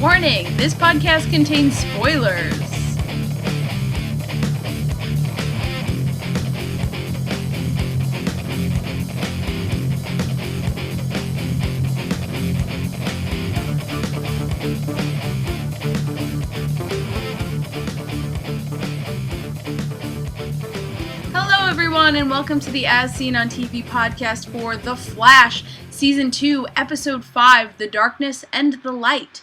Warning, this podcast contains spoilers. Hello everyone, and welcome to the As Seen on TV podcast for The Flash, Season 2, Episode 5, The Darkness and the Light.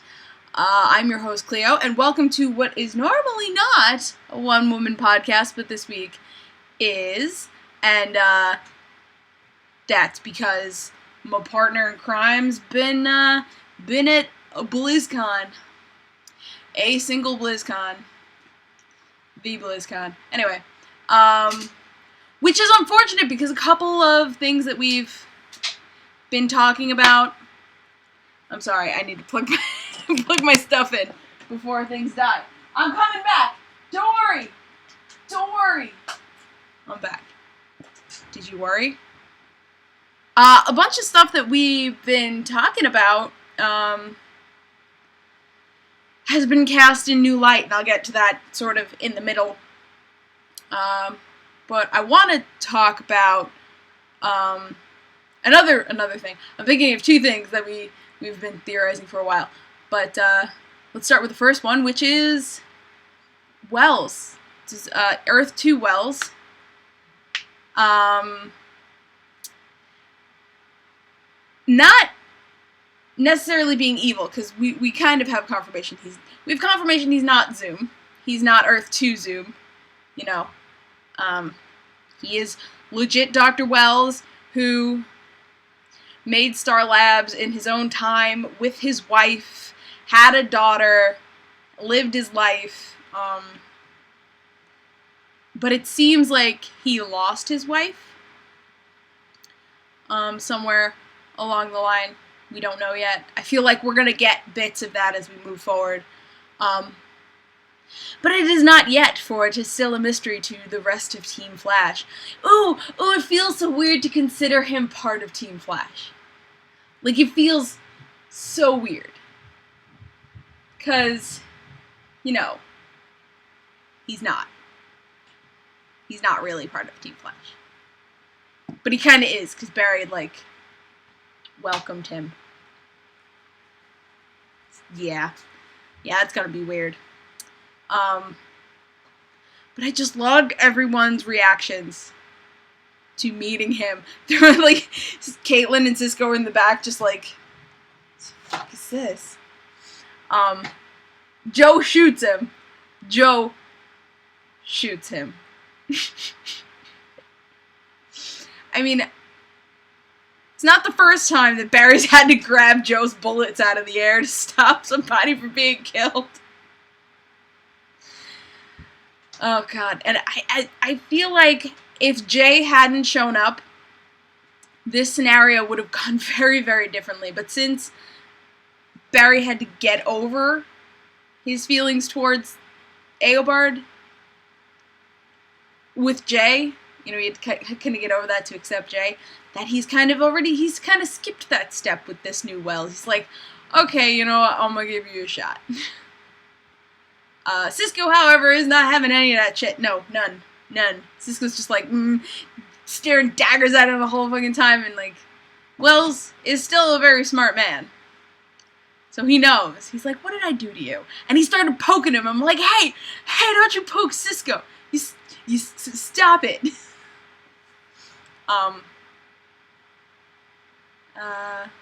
I'm your host, Clio, and welcome to what is normally not a one-woman podcast, but this week is, and that's because my partner in crime's been at a BlizzCon. A single BlizzCon. The BlizzCon. Anyway, which is unfortunate because a couple of things that we've been talking about. I'm sorry, I need to plug my stuff in before things die. I'm coming back. Don't worry. Don't worry. I'm back. Did you worry? A bunch of stuff that we've been talking about has been cast in new light, and I'll get to that sort of in the middle. But I want to talk about another thing. I'm thinking of two things that we've been theorizing for a while. But let's start with the first one, which is Wells. This is Earth 2 Wells. Not necessarily being evil, because we kind of have confirmation. We have confirmation he's not Zoom. He's not Earth 2 Zoom. You know. He is legit Dr. Wells, who made Star Labs in his own time with his wife, had a daughter, lived his life, but it seems like he lost his wife somewhere along the line. We don't know yet. I feel like we're going to get bits of that as we move forward. But it is not yet, for it is still a mystery to the rest of Team Flash. Ooh, it feels so weird to consider him part of Team Flash. Like, it feels so weird. Because, you know, he's not. He's not really part of Team Flash. But he kind of is, because Barry, welcomed him. Yeah, it's gonna be weird. But I just loved everyone's reactions to meeting him. They were Caitlin and Cisco were in the back, just what the fuck is this? Joe shoots him. I mean, it's not the first time that Barry's had to grab Joe's bullets out of the air to stop somebody from being killed. Oh, God. And I feel like if Jay hadn't shown up, this scenario would have gone very, very differently. But since Barry had to get over his feelings towards Eobard with Jay, he had to kind of get over that to accept Jay, that he's kind of skipped that step with this new Wells. He's like, okay, you know what, I'm gonna give you a shot. Cisco, however, is not having any of that shit. No, none. Cisco's just staring daggers at him the whole fucking time, and Wells is still a very smart man. So he knows. He's like, what did I do to you? And he started poking him. I'm like, hey, don't you poke Cisco. You stop it. I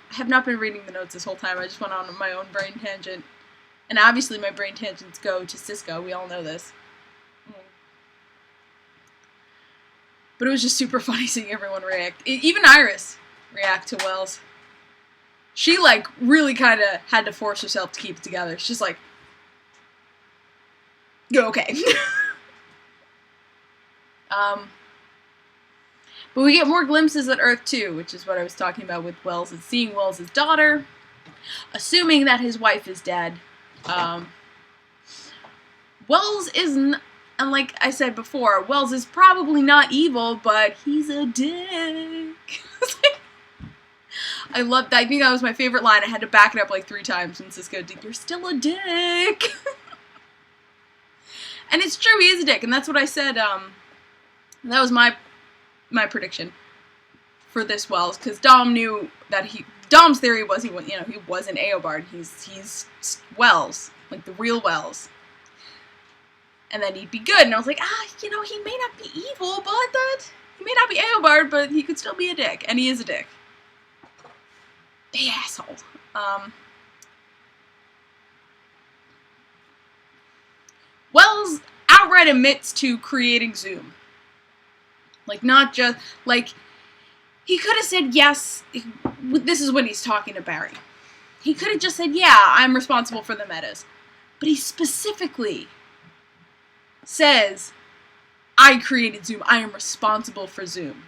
have not been reading the notes this whole time. I just went on my own brain tangent. And obviously my brain tangents go to Cisco. We all know this. But it was just super funny seeing everyone react. Even Iris react to Wells. She, really kind of had to force herself to keep it together. She's just go okay. But we get more glimpses at Earth 2, which is what I was talking about with Wells, and seeing Wells' daughter, assuming that his wife is dead. Wells isn't, and like I said before, Wells is probably not evil, but he's a dick. I loved that. I think that was my favorite line. I had to back it up like 3 times when Cisco did, "You're still a dick." And it's true, he is a dick, and that's what I said, that was my prediction for this Wells, because Dom knew that Dom's theory was he wasn't Eobard, he's Wells, like the real Wells. And then he'd be good, and I was like, he may not be evil, but he may not be Eobard, but he could still be a dick, and he is a dick. The asshole. Wells outright admits to creating Zoom. Like, not just, like, he could have said yes. This is when he's talking to Barry. He could have just said, yeah, I'm responsible for the metas. But he specifically says, I created Zoom. I am responsible for Zoom.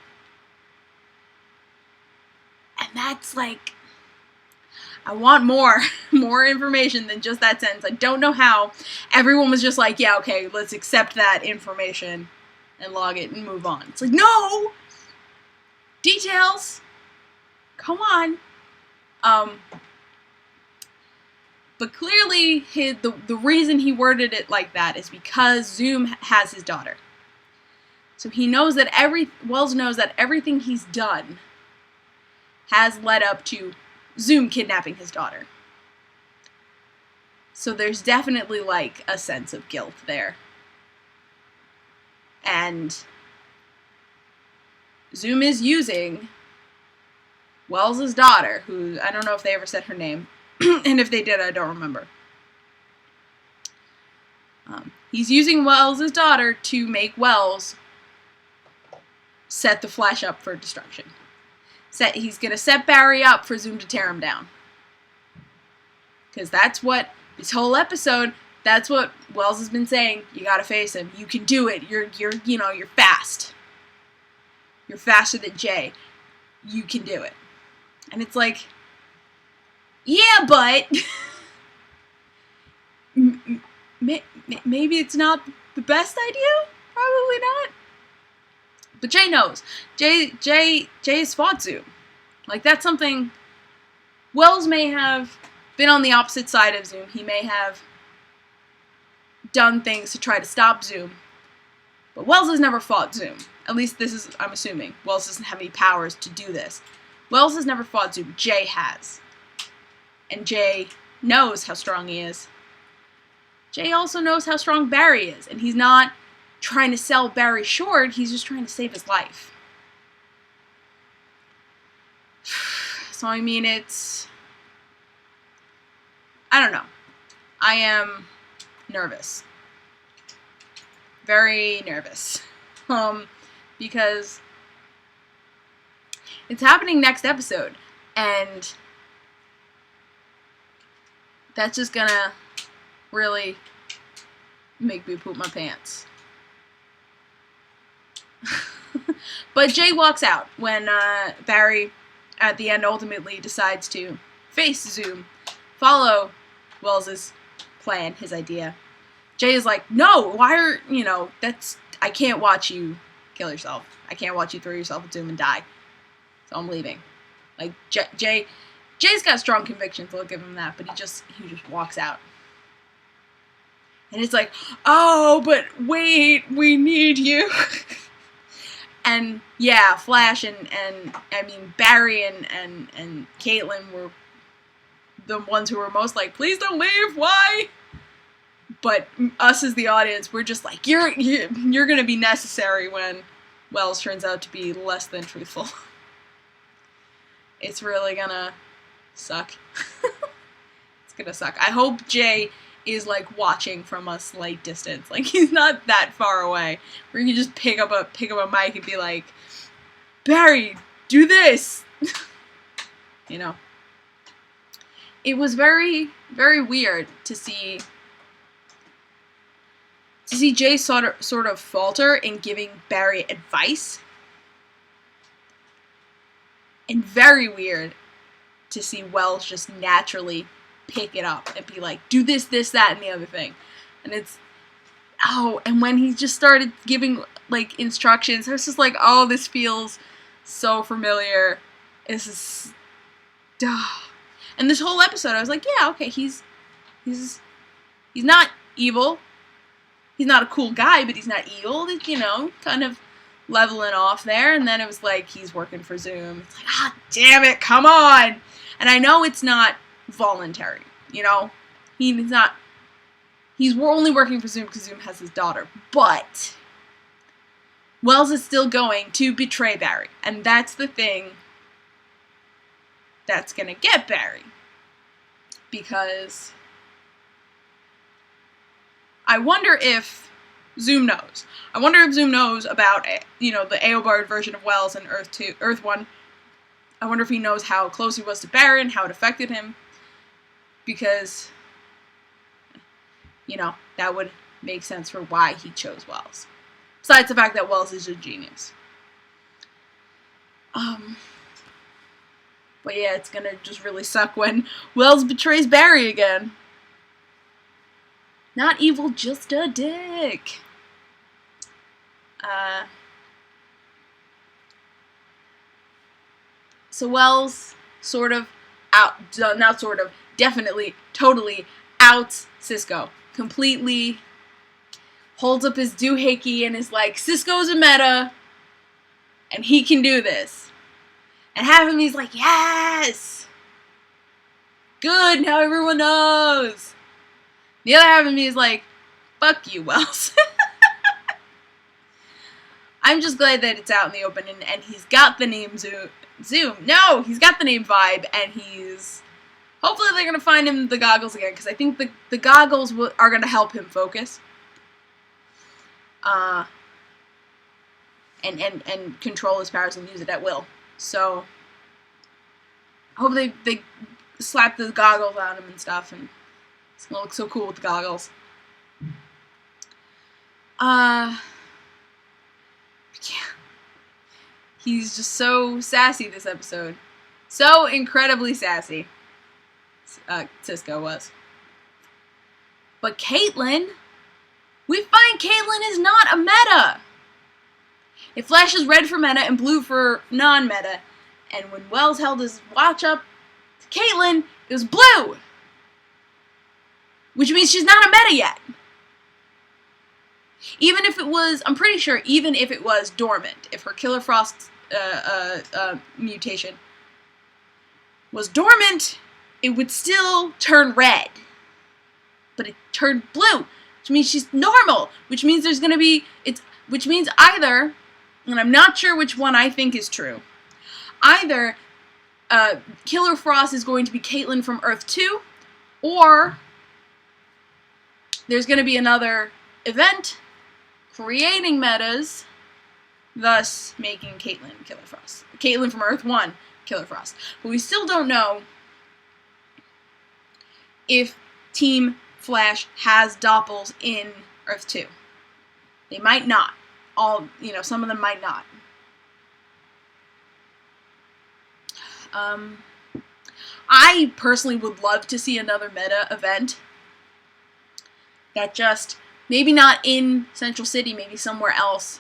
And that's like, I want more information than just that sentence. I don't know how. Everyone was just like, yeah, okay, let's accept that information and log it and move on. It's like, no! Details! Come on. But clearly, the reason he worded it like that is because Zoom has his daughter. So he knows that Wells knows that everything he's done has led up to Zoom kidnapping his daughter. So there's definitely, like, a sense of guilt there. And Zoom is using Wells' daughter, who, I don't know if they ever said her name, and if they did, I don't remember. He's using Wells' daughter to make Wells set the Flash up for destruction. He's going to set Barry up for Zoom to tear him down. Because that's what, this whole episode, that's what Wells has been saying. You gotta face him. You can do it. You're fast. You're faster than Jay. You can do it. And it's like, yeah, but maybe it's not the best idea? Probably not. But Jay knows. Jay's fought Zoom. Like, that's something, Wells may have been on the opposite side of Zoom. He may have done things to try to stop Zoom. But Wells has never fought Zoom. At least this is, I'm assuming. Wells doesn't have any powers to do this. Wells has never fought Zoom. Jay has. And Jay knows how strong he is. Jay also knows how strong Barry is. And he's not trying to sell Barry short. He's just trying to save his life. So, I mean, it's, I don't know. I am nervous. Very nervous. Because it's happening next episode, and that's just gonna really make me poop my pants. But Jay walks out when Barry, at the end, ultimately decides to face Zoom, follow Wells' plan, his idea. Jay is like, no, why are, I can't watch you kill yourself. I can't watch you throw yourself at Zoom and die. So I'm leaving. Like, Jay's got strong convictions, I'll give him that, but he just walks out. And it's like, oh, but wait, we need you. And yeah, Flash and I mean, Barry and Caitlin were the ones who were most like, please don't leave, why? But us as the audience, we're just like, you're gonna be necessary when Wells turns out to be less than truthful. It's really gonna suck. It's gonna suck. I hope Jay is like watching from a slight distance. Like, he's not that far away. Where you can just pick up a mic and be like, Barry, do this. It was very, very weird to see Jay sort of falter in giving Barry advice. And very weird to see Wells just naturally pick it up and be like, do this, this, that, and the other thing. And it's, and when he just started giving, like, instructions, I was just like, oh, this feels so familiar. duh. And this whole episode, I was like, yeah, okay, he's not evil. He's not a cool guy, but he's not evil. It's, kind of leveling off there. And then it was like, he's working for Zoom. It's like, damn it, come on. And I know it's not voluntary, He's only working for Zoom because Zoom has his daughter. But Wells is still going to betray Barry. And that's the thing that's going to get Barry. Because I wonder if Zoom knows. I wonder if Zoom knows about, the Eobard version of Wells in Earth 1. I wonder if he knows how close he was to Barry and how it affected him. Because, that would make sense for why he chose Wells. Besides the fact that Wells is a genius. But yeah, it's gonna just really suck when Wells betrays Barry again. Not evil, just a dick. So Wells definitely, totally outs Cisco. Completely holds up his doohickey and is like, Cisco's a meta, and he can do this. And half of me's like, yes! Good, now everyone knows! The other half of me is like, fuck you, Wells. I'm just glad that it's out in the open, and he's got the name Zoom. No, he's got the name Vibe, and he's... Hopefully they're going to find him the goggles again, because I think the goggles are going to help him focus. And control his powers and use it at will. So, I hope they slap the goggles on him and stuff, and it's going to look so cool with the goggles. Yeah. He's just so sassy this episode. So incredibly sassy. Cisco was. But Caitlyn, we find Caitlyn is not a meta. It flashes red for meta and blue for non-meta. And when Wells held his watch up to Caitlyn, it was blue. Which means she's not a meta yet. Even if it was, I'm pretty sure, even if it was dormant, if her Killer Frost mutation was dormant, it would still turn red. But it turned blue, which means she's normal, which means there's going to be, which means either, and I'm not sure which one I think is true, either Killer Frost is going to be Caitlyn from Earth 2, or there's going to be another event creating metas, thus making Caitlyn Killer Frost. Caitlyn from Earth 1, Killer Frost. But we still don't know if Team Flash has doppels in Earth 2. They might not. Some of them might not. I personally would love to see another meta event that just, maybe not in Central City, maybe somewhere else,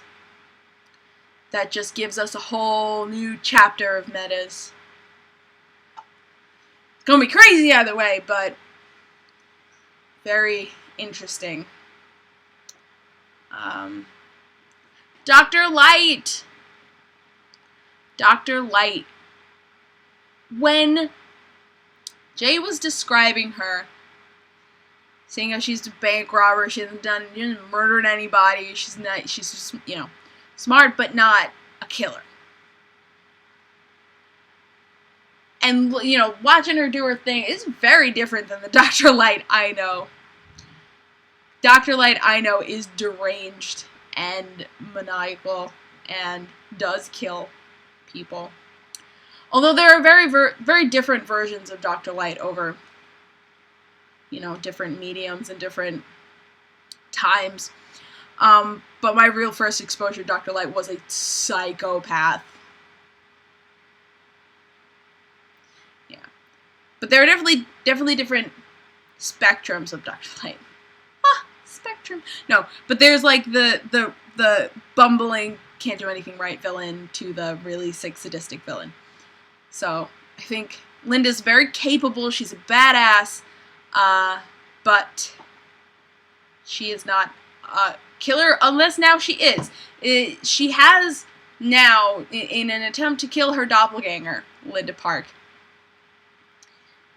that just gives us a whole new chapter of metas. It's gonna be crazy either way, but very interesting. Dr. Light. Dr. Light. When Jay was describing her, saying how she's a bank robber, she hasn't murdered anybody, she's just, smart but not a killer. And, watching her do her thing is very different than the Dr. Light I know. Dr. Light I know is deranged and maniacal and does kill people. Although there are very, very different versions of Dr. Light over, different mediums and different times. But my real first exposure to Dr. Light was a psychopath. Yeah. But there are definitely different spectrums of Dr. Light. Spectrum. No, but there's like the bumbling, can't do anything right villain to the really sick, sadistic villain. So I think Linda's very capable. She's a badass, but she is not a killer unless now she is. She has now, in an attempt to kill her doppelganger, Linda Park,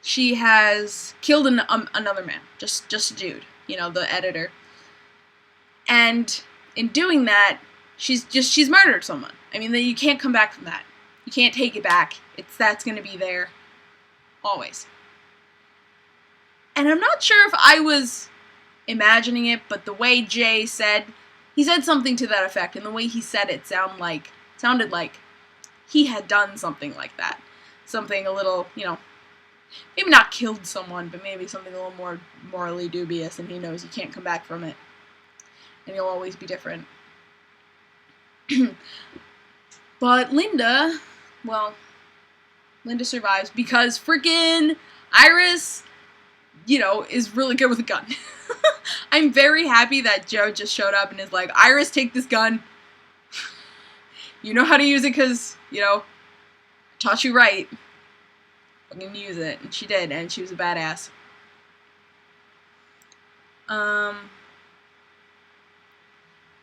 she has killed another man, just a dude, the editor. And in doing that, she's murdered someone. I mean, you can't come back from that. You can't take it back. That's going to be there always. And I'm not sure if I was imagining it, but the way Jay said, he said something to that effect, and the way he said it sounded like he had done something like that. Something a little, maybe not killed someone, but maybe something a little more morally dubious, and he knows you can't come back from it. And you'll always be different. But Linda survives because freaking Iris, is really good with a gun. I'm very happy that Joe just showed up and is like, Iris, take this gun. You know how to use it because, I taught you right. I'm going to use it. And she did, and she was a badass.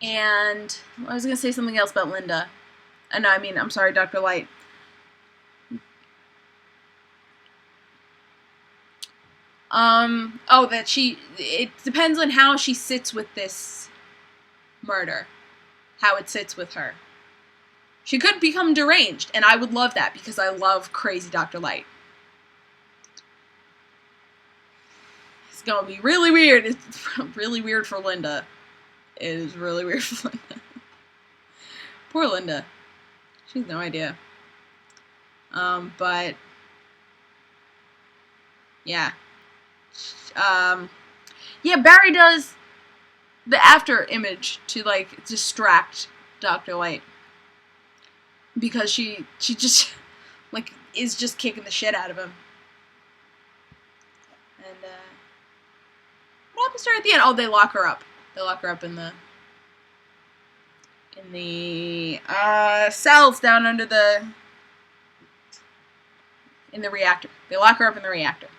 And I was going to say something else about Linda. I'm sorry, Dr. Light. It depends on how she sits with this murder. How it sits with her. She could become deranged, and I would love that because I love crazy Dr. Light. It's gonna be really weird. It's really weird for Linda. It is really weird for Linda. Poor Linda. She has no idea. But yeah. Barry does the after image to distract Dr. Light because she just is just kicking the shit out of him. And what happens to her at the end? Oh, they lock her up. They lock her up in the cells down under in the reactor. They lock her up in the reactor.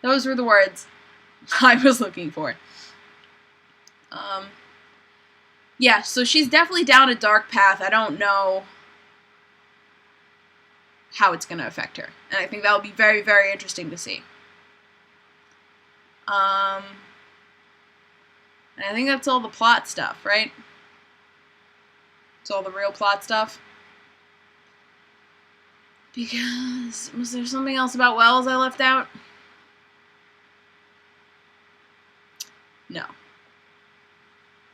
Those were the words I was looking for. So she's definitely down a dark path. I don't know how it's going to affect her. And I think that will be very, very interesting to see. And I think that's all the plot stuff, right? It's all the real plot stuff. Because, was there something else about Wells I left out? No.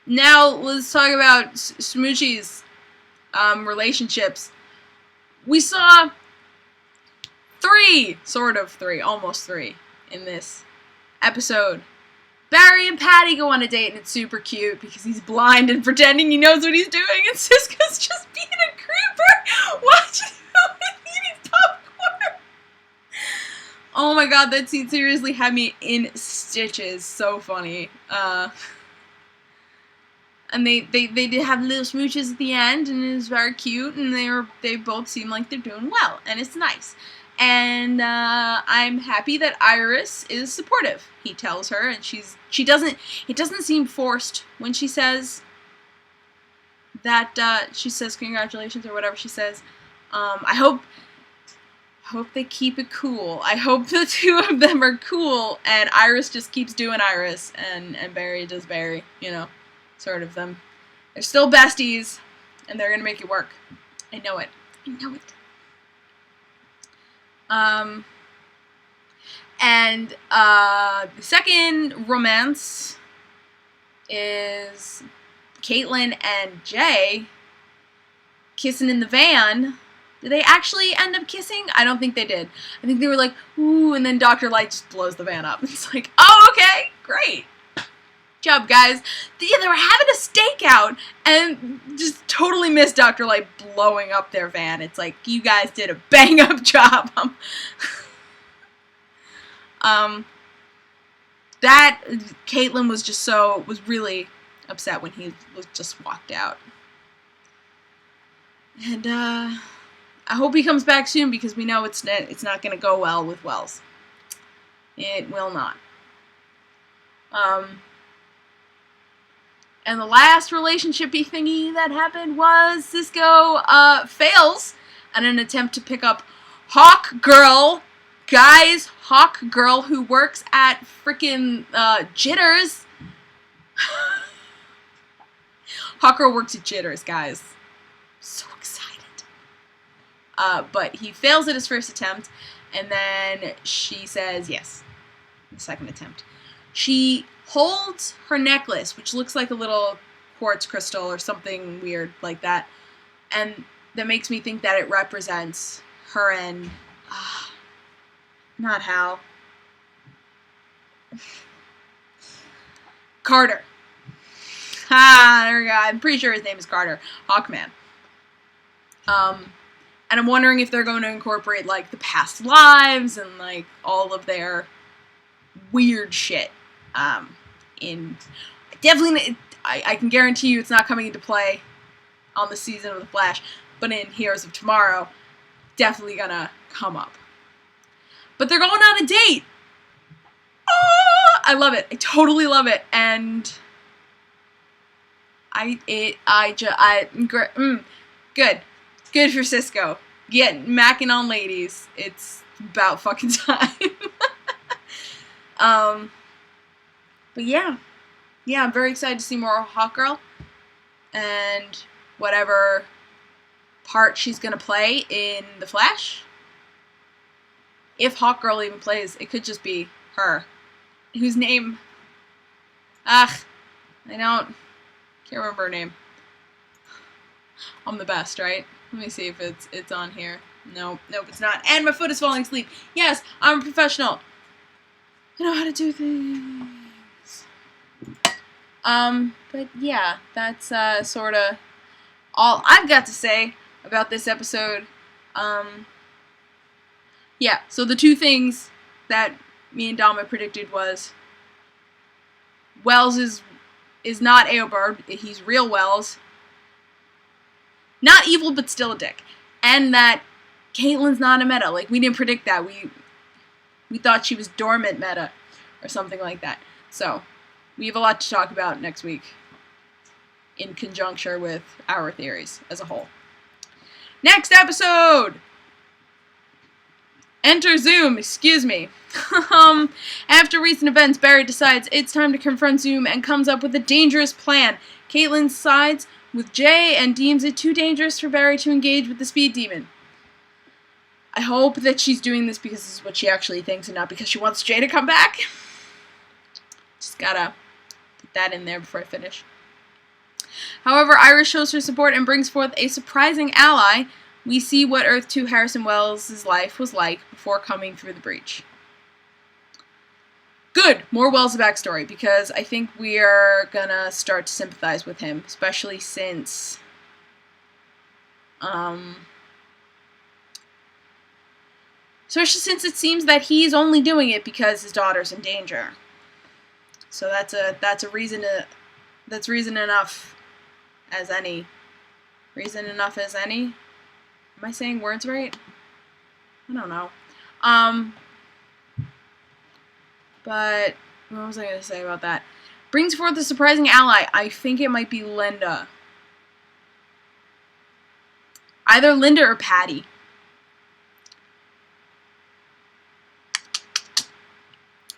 Now, let's talk about Smoochie's relationships. We saw almost three in this episode. Barry and Patty go on a date, and it's super cute because he's blind and pretending he knows what he's doing, and Cisco's just being a creeper watching him eating popcorn. Oh my god, that scene seriously had me in stitches. So funny. And they did have little smooches at the end, and it was very cute, and they both seem like they're doing well, and it's nice. And I'm happy that Iris is supportive. He tells her, and it doesn't seem forced when she says that, she says congratulations or whatever she says. I hope they keep it cool. I hope the two of them are cool, and Iris just keeps doing Iris, and Barry does Barry, sort of them. They're still besties, and they're gonna make it work. I know it. And the second romance is Caitlin and Jay kissing in the van. Did they actually end up kissing? I don't think they did. I think they were like, ooh, and then Dr. Light just blows the van up. It's like, oh, okay, great. Good job, guys. They were having a stakeout and just totally missed Dr. Light blowing up their van. It's like, you guys did a bang-up job. That Caitlin was really upset when he just walked out. And I hope he comes back soon because we know it's not going to go well with Wells. It will not. And the last relationship-y thingy that happened was Cisco fails at an attempt to pick up Hawk Girl. Guys, Hawk Girl who works at frickin' Jitters. Hawk Girl works at Jitters, guys. So excited. But he fails at his first attempt, and then she says yes. The second attempt. She holds her necklace, which looks like a little quartz crystal or something weird like that, and that makes me think that it represents her and not Hal. Carter. There we go. I'm pretty sure his name is Carter. Hawkman. And I'm wondering if they're going to incorporate, like, the past lives and, like, all of their weird shit. Definitely, I can guarantee you it's not coming into play on the season of The Flash, but in Heroes of Tomorrow, definitely gonna come up. But they're going on a date! I love it. I totally love it. And good. Good for Cisco. Get macking on ladies. It's about fucking time. But yeah, I'm very excited to see more of Hawkgirl and whatever part she's gonna play in The Flash. If Hawkgirl even plays, it could just be her. Whose name? I can't remember her name. I'm the best, right? Let me see if it's on here. Nope, it's not. And my foot is falling asleep. Yes, I'm a professional. I know how to do things. But yeah, that's sort of all I've got to say about this episode. Yeah, so the two things that me and Dom predicted was Wells is not Eobard, he's real Wells. Not evil, but still a dick. And that Caitlin's not a meta. Like, we didn't predict that. We thought she was dormant meta or something like that. So, we have a lot to talk about next week in conjuncture with our theories as a whole. Next episode! Enter Zoom, excuse me. After recent events, Barry decides it's time to confront Zoom and comes up with a dangerous plan. Caitlin sides with Jay and deems it too dangerous for Barry to engage with the speed demon. I hope that she's doing this because this is what she actually thinks and not because she wants Jay to come back. Just gotta put that in there before I finish. However, Iris shows her support and brings forth a surprising ally. We see what Earth 2 Harrison Wells' life was like before coming through the breach. Good! More Wells' backstory, because I think we are gonna start to sympathize with him, especially since it seems that he's only doing it because his daughter's in danger. So that's a reason that's reason enough as any. Reason enough as any? Am I saying words right? I don't know. But what was I going to say about that? Brings forth a surprising ally. I think it might be Linda. Either Linda or Patty.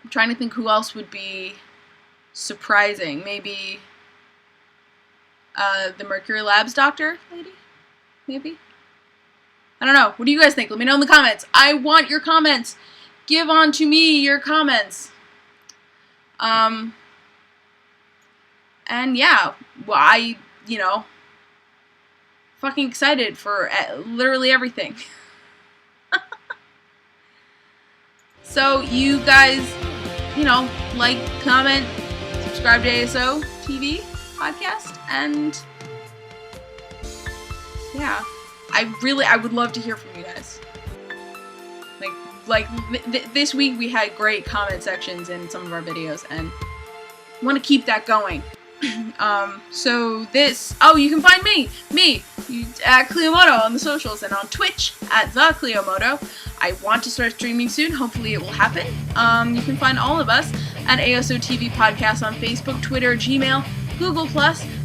I'm trying to think who else would be surprising. Maybe the Mercury Labs doctor lady? Maybe? I don't know. What do you guys think? Let me know in the comments. I want your comments. Give on to me your comments. And yeah, well, fucking excited for literally everything. So you guys, like, comment, subscribe to ASOTV podcast, and yeah, I would love to hear from you guys. This week we had great comment sections in some of our videos, and I want to keep that going. So you can find me. You at Cliomoto on the socials and on Twitch at the Cliomoto. I want to start streaming soon. Hopefully it will happen. You can find all of us at ASOTV Podcast on Facebook, Twitter, Gmail, Google+,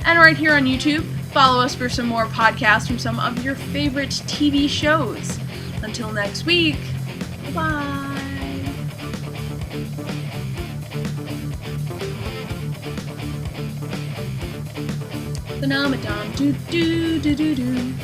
and right here on YouTube. Follow us for some more podcasts from some of your favorite TV shows. Until next week, bye. Phenomenon, do do do do do.